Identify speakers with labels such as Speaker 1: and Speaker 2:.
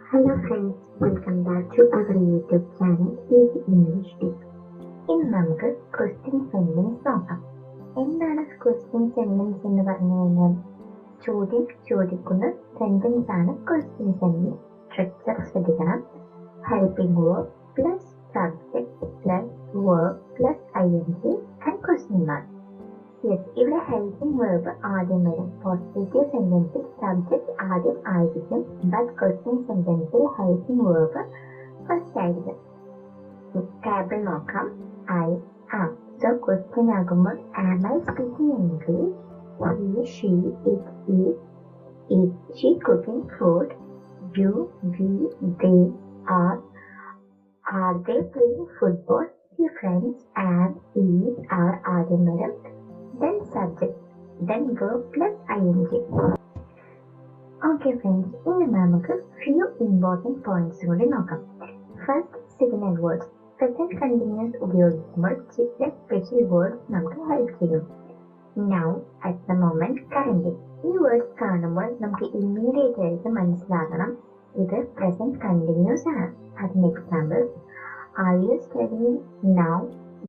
Speaker 1: Hello friends, welcome back to our YouTube channel Easy English Tip. ഇന്ന് നമുക്ക് question sentence നോക്കാം. എന്താണ് question sentence എന്ന് പറഞ്ഞു കഴിഞ്ഞാൽ ചോദ്യം ചോദിക്കുന്ന സെന്റൻസ് ആണ് ക്വസ്റ്റ്യൻ സെന്റൻസ്. സ്ട്രക്ചർ ശ്രദ്ധിക്കണം. Helping verb plus subject plus verb plus ing and question mark. Yes, ഇവിടെ ഹെൽപ്പിംഗ് വേർബ് ആദ്യം വരും. പോസിറ്റീവ് സെന്റൻസിൽ സബ്ജക്ട് ആദ്യം ആയിരിക്കും, ബട്ട് ക്വസ്റ്റ്യൻ സെന്റൻസിൽ ഹെൽപ്പിംഗ് വേർബ് ഫസ്റ്റ് ആയിരിക്കും. ടാബിൾ നോക്കാം. I am. സോ ക്വസ്റ്റ്യൻ ആകുമ്പോൾ am I speaking English? He she it is she cooking food? You we they are they playing football? Your friends am is are ആദ്യം വരും, then subject, then verb plus ing. Okay friends, ഇനി നമുക്ക് few important points കൂടി നോക്കാം. First, signal words. Present continuous ഉപയോഗിക്കുമ്പോൾ ചില special words നമുക്ക് help ചെയ്യും. Now, at the moment, currently. ഈ വേർഡ്സ് കാണുമ്പോൾ നമുക്ക് ഇമ്മീഡിയറ്റ് ആയിട്ട് മനസ്സിലാകണം ഇത് പ്രസന്റ് കണ്ടിന്യൂസ് ആണ്. അതിന് example, are you studying now?